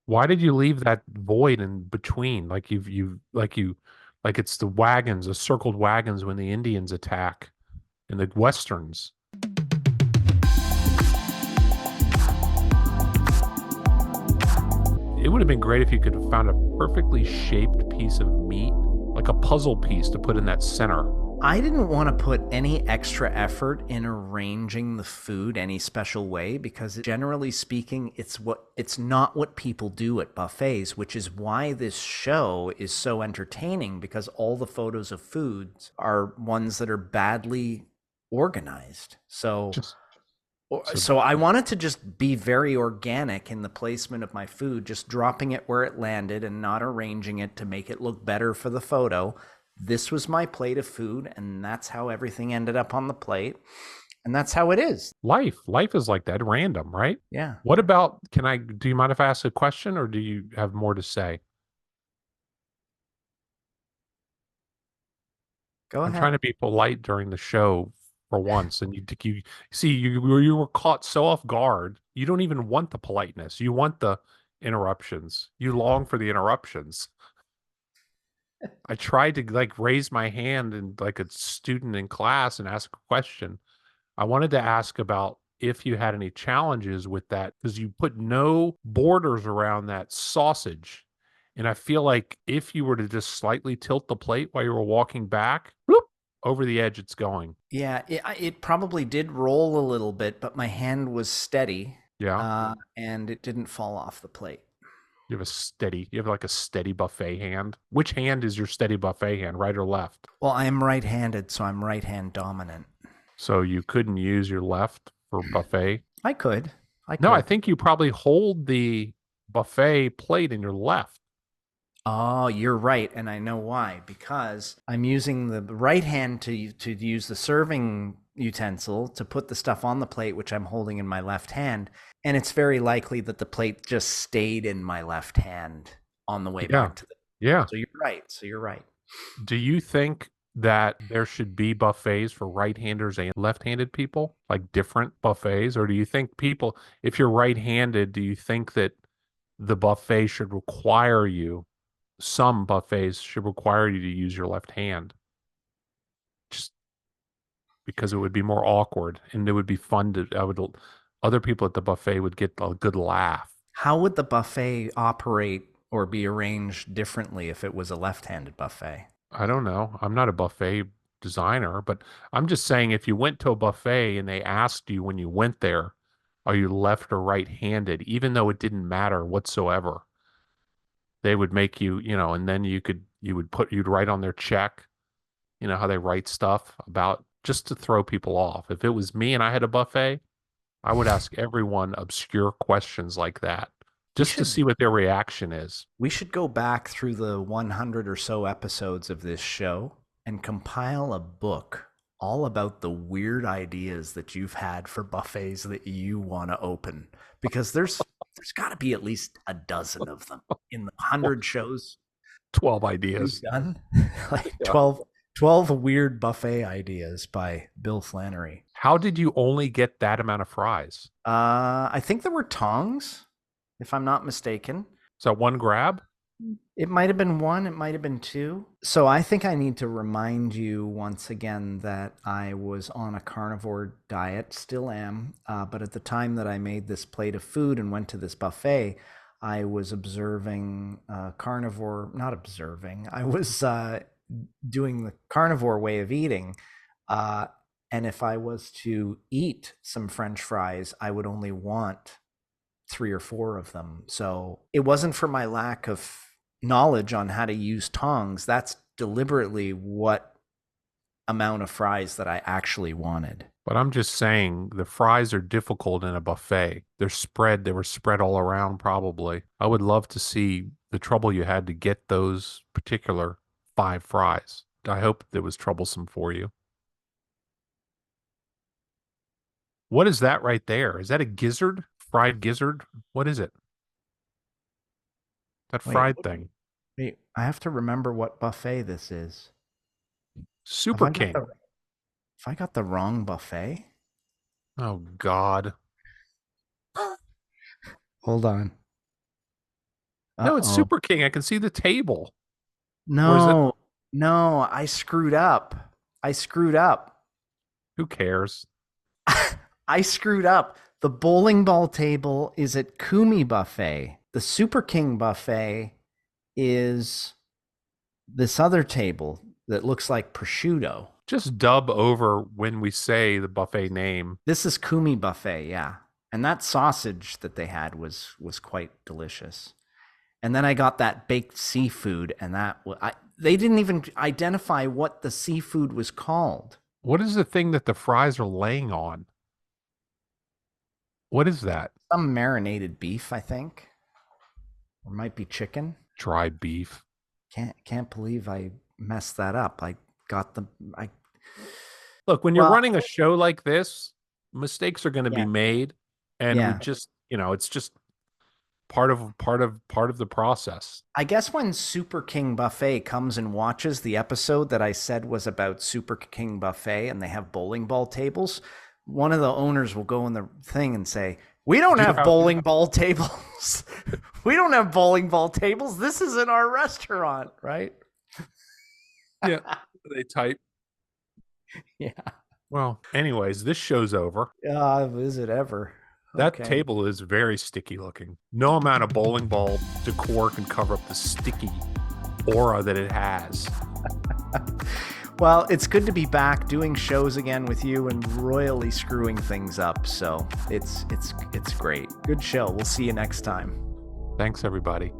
Why did you leave that void in between? Like it's the wagons, the circled wagons when the Indians attack in the Westerns. It would have been great if you could have found a perfectly shaped piece of meat, like a puzzle piece to put in that center. I didn't want to put any extra effort in arranging the food any special way because generally speaking it's not what people do at buffets, which is why this show is so entertaining because all the photos of foods are ones that are badly organized. So Just so so I wanted to just be very organic in the placement of my food, just dropping it where it landed and not arranging it to make it look better for the photo. This was my plate of food, and that's how everything ended up on the plate. And that's how it is. life is like that, random, right? Yeah. What about, do you mind if I ask a question or do you have more to say? Go I'm trying ahead. to be polite during the show for once, and you see you were caught so off guard. You don't even want the politeness. You want the interruptions. You long for the interruptions. I tried to like raise my hand and like a student in class and ask a question. I wanted to ask about if you had any challenges with that because you put no borders around that sausage. And I feel like if you were to just slightly tilt the plate while you were walking back, bloop, over the edge it's going. Yeah, it probably did roll a little bit, but my hand was steady, Yeah. and it didn't fall off the plate. You have like a steady buffet hand. Which hand is your steady buffet hand, right or left? Well, I am right-handed, so I'm right-hand dominant. So you couldn't use your left for buffet. I could. I No, I could. think you probably hold the buffet plate in your left. Oh, you're right, and I know why. Because I'm using the right hand to use the serving utensil to put the stuff on the plate, which I'm holding in my left hand, and it's very likely that the plate just stayed in my left hand on the way Yeah. back to the. Yeah. So you're right. So you're right. Do you think that there should be buffets for right-handers and left-handed people, like different buffets? Or do you think people, if you're right-handed, do you think that the buffet should require you, some buffets should require you to use your left hand just because it would be more awkward and it would be fun to, other people at the buffet would get a good laugh. How would the buffet operate or be arranged differently if it was a left-handed buffet? I don't know. I'm not a buffet designer, but I'm just saying if you went to a buffet and they asked you when you went there, are you left or right-handed, even though it didn't matter whatsoever, they would make you, and then you'd write on their check, how they write stuff about just to throw people off. If it was me and I had a buffet, I would ask everyone obscure questions like that We just to should see what their reaction is. we should go back through the 100 or so episodes of this show and compile a book all about the weird ideas that you've had for buffets that you want to open because there's got to be at least a dozen of them in the 100 shows 12 we've ideas. done. Like Yeah. 12 weird buffet ideas by Bill Flannery. How did you only get that amount of fries? I think there were tongs, if I'm not mistaken. Is that one grab? It might have been one, it might have been two. So I think I need to remind you once again that I was on a carnivore diet, still am. But at the time that I made this plate of food and went to this buffet, I was observing carnivore, not observing, I was doing the carnivore way of eating. Uh, and if I was to eat some French fries, I would only want three or four of them. So it wasn't for my lack of knowledge on how to use tongs. That's deliberately what amount of fries that I actually wanted. But I'm just saying the fries are difficult in a buffet. They were spread all around probably. I would love to see the trouble you had to get those particular 5 fries. I hope it was troublesome for you. What is that right there? Is that a gizzard? Fried gizzard? What is it? That Wait, fried thing. wait, I have to remember what buffet this is. Have Super I got the King. if I got the wrong buffet? Oh God. Hold on. No, it's Uh-oh. Super King. I can see the table. Or is it? No, no, I screwed up. I screwed up. Who cares? I screwed up. The bowling ball table is at Kumi Buffet. The Super King Buffet is this other table that looks like prosciutto. Just dub over when we say the buffet name. This is Kumi Buffet, yeah. And that sausage that they had was quite delicious. And then I got that baked seafood, and they didn't even identify what the seafood was called. What is the thing that the fries are laying on? What is that? Some marinated beef, I think, or might be chicken. Dry beef. Can't believe I messed that up. I got the I Look, when you're well, running a show like this, mistakes are going to be yeah, made, and we yeah. just, it's just part of the process. I guess when Super King Buffet comes and watches the episode that I said was about Super King Buffet and they have bowling ball tables, one of the owners will go in the thing and say, "We don't Do you have have bowling ball tables. We don't have bowling ball tables. This isn't our restaurant, right?" yeah, they type. Yeah. Well, anyways, this show's over. Is it ever? That Okay. table is very sticky looking. No amount of bowling ball decor can cover up the sticky aura that it has. Well, it's good to be back doing shows again with you and royally screwing things up. So it's great. Good show. We'll see you next time. Thanks, everybody.